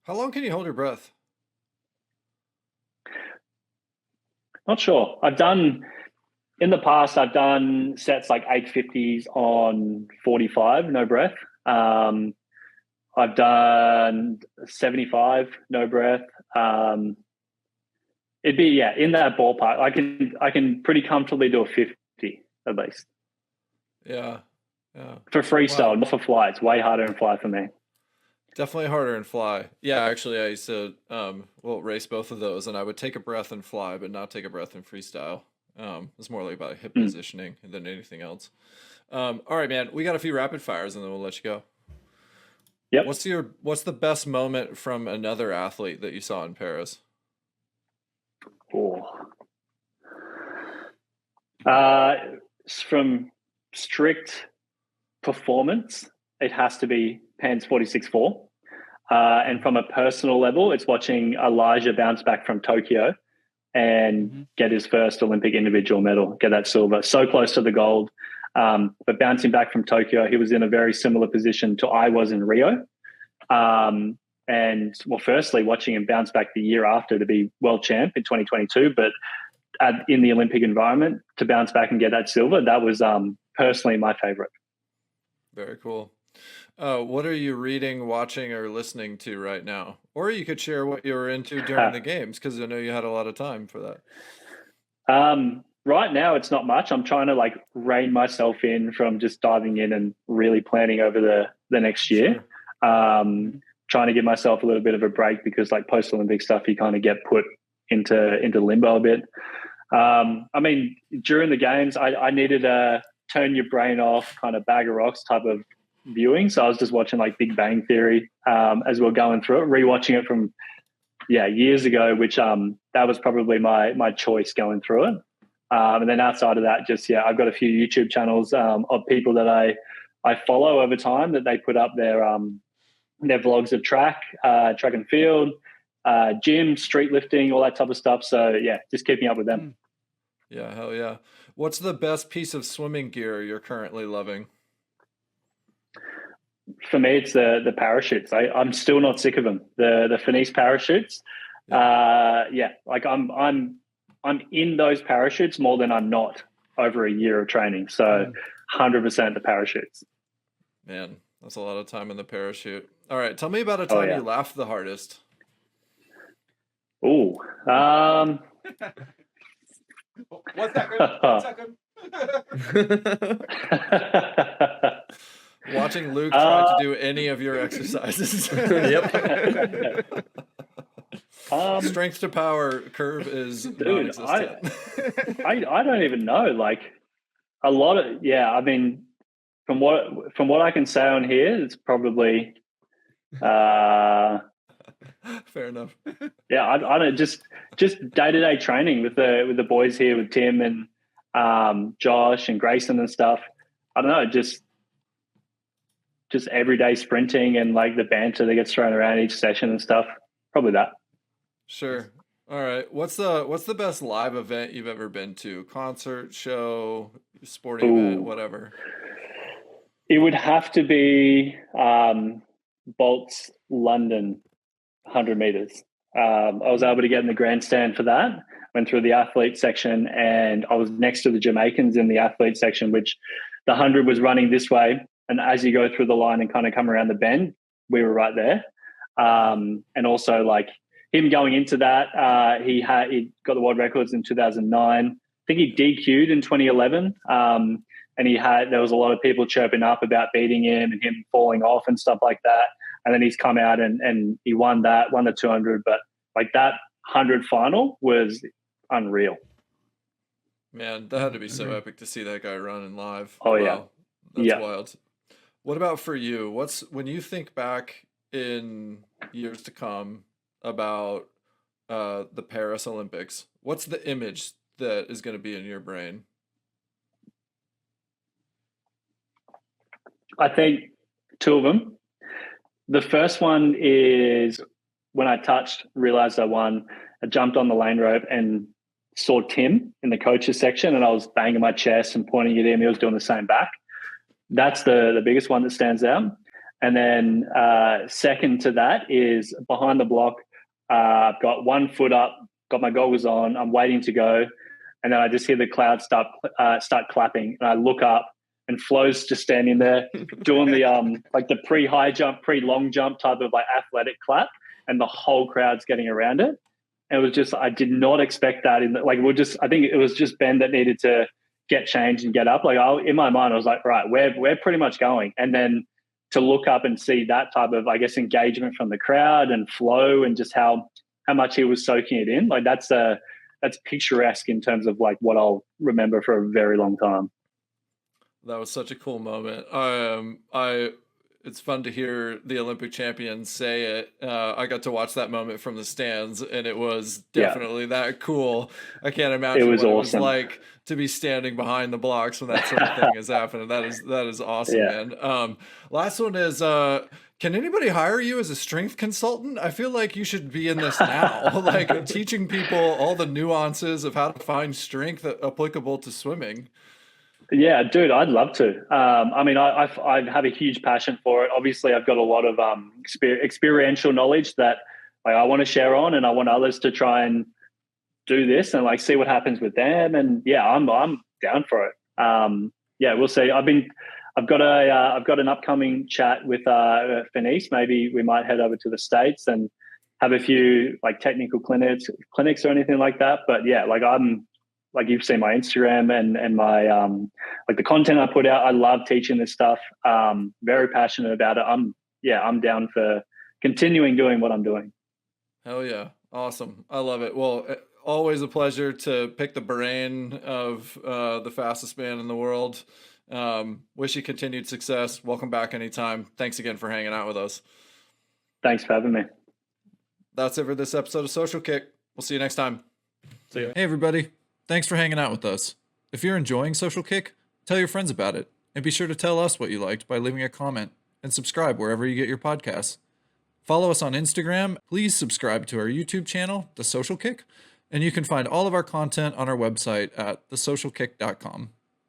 How long can you hold your breath? Not sure. In the past, I've done sets like 850s on 45, no breath. I've done 75, no breath. It'd be, in that ballpark. I can pretty comfortably do a 50 at least. Yeah. For freestyle, not for fly. It's way harder in fly for me. Definitely harder in fly. Yeah, actually, I used to race both of those, and I would take a breath in fly, but not take a breath in freestyle. It's more like about hip positioning than anything else. All right, man, we got a few rapid fires, and then we'll let you go. Yep. What's the best moment from another athlete that you saw in Paris? From strict performance, it has to be Pan's 46.4. And from a personal level, it's watching Elijah bounce back from Tokyo and get his first Olympic individual medal, get that silver. So close to the gold. But bouncing back from Tokyo, he was in a very similar position to I was in Rio. And well, firstly, watching him bounce back the year after to be world champ in 2022, but in the Olympic environment to bounce back and get that silver, that was personally my favorite. Very cool. What are you reading, watching, or listening to right now? Or you could share what you were into during the games, because I know you had a lot of time for that. Right now, it's not much. I'm trying to like rein myself in from just diving in and really planning over the next year. Sure. Trying to give myself a little bit of a break because like post-Olympic stuff, you kind of get put into limbo a bit. I mean, during the games, I needed a turn your brain off kind of bag of rocks type of viewing. So I was just watching like Big Bang Theory as we were going through it, rewatching it from years ago, which that was probably my choice going through it. And then outside of that, just I've got a few YouTube channels of people that I follow over time that they put up their vlogs of track and field, gym, street lifting, all that type of stuff. So just keeping up with them. Yeah, hell yeah. What's the best piece of swimming gear you're currently loving? For me, it's the parachutes. I'm still not sick of them. The Finis parachutes. Like I'm in those parachutes more than I'm not over a year of training. So 100% the parachutes. Man, that's a lot of time in the parachute. All right, tell me about a time you laughed the hardest. Ooh. 1 second. 1 second. Watching Luke try to do any of your exercises. Yep. Strength to power curve is non-existent. I don't even know. Like a lot of I mean, from what I can say on here, it's probably fair enough. Yeah, I don't just day-to-day training with the boys here, with Tim and Josh and Grayson and stuff. I don't know, just everyday sprinting and like the banter that gets thrown around each session and stuff. Probably that. Sure. All right. What's the best live event you've ever been to? Concert, show, sporting event, whatever. It would have to be Bolt's London 100 meters. I was able to get in the grandstand for that. Went through the athlete section, and I was next to the Jamaicans in the athlete section, which the 100 was running this way. And as you go through the line and kind of come around the bend, we were right there. And also like him going into that, he got the world records in 2009. I think he DQ'd in 2011. And there was a lot of people chirping up about beating him and him falling off and stuff like that. And then he's come out and he won the 200. But like that 100 final was unreal. Man, that had to be so epic to see that guy running live. Oh, wow. That's wild. What about for you? When you think back in years to come about the Paris Olympics, what's the image that is going to be in your brain? I think two of them. The first one is when I realized I won, I jumped on the lane rope and saw Tim in the coaches section, and I was banging my chest and pointing at him. He was doing the same back. That's the biggest one that stands out. And then second to that is behind the block. I've got 1 foot up, got my goggles on, I'm waiting to go. And then I just hear the clouds start clapping. And I look up and Flo's just standing there doing the like the pre-high jump, pre-long jump type of like athletic clap. And the whole crowd's getting around it. And it was just, I did not expect that. I think it was just Ben that needed to get changed and get up. Like in my mind, I was like, right, we're pretty much going. And then to look up and see that type of, I guess, engagement from the crowd and flow and just how much he was soaking it in, like that's picturesque in terms of like what I'll remember for a very long time. That was such a cool moment. It's fun to hear the Olympic champions say it. I got to watch that moment from the stands, and it was definitely that cool. I can't imagine what awesome. It was like to be standing behind the blocks when that sort of thing is happening. That is awesome, man. Last one is, can anybody hire you as a strength consultant? I feel like you should be in this now, like teaching people all the nuances of how to find strength applicable to swimming. Yeah, dude, I'd love to. I mean, I have a huge passion for it. Obviously, I've got a lot of experiential knowledge that I want to share on, and I want others to try and do this and like see what happens with them. And yeah, I'm down for it. Yeah, we'll see. I've got an upcoming chat with Fenice. Maybe we might head over to the States and have a few like technical clinics or anything like that. But yeah, like you've seen my Instagram and my like the content I put out. I love teaching this stuff. Very passionate about it. I'm down for continuing doing what I'm doing. Hell yeah. Awesome. I love it. Well, always a pleasure to pick the brain of the fastest man in the world. Wish you continued success. Welcome back anytime. Thanks again for hanging out with us. Thanks for having me. That's it for this episode of Social Kick. We'll see you next time. See ya. Hey, everybody. Thanks for hanging out with us. If you're enjoying Social Kick, tell your friends about it. And be sure to tell us what you liked by leaving a comment and subscribe wherever you get your podcasts. Follow us on Instagram. Please subscribe to our YouTube channel, The Social Kick. And you can find all of our content on our website at thesocialkick.com.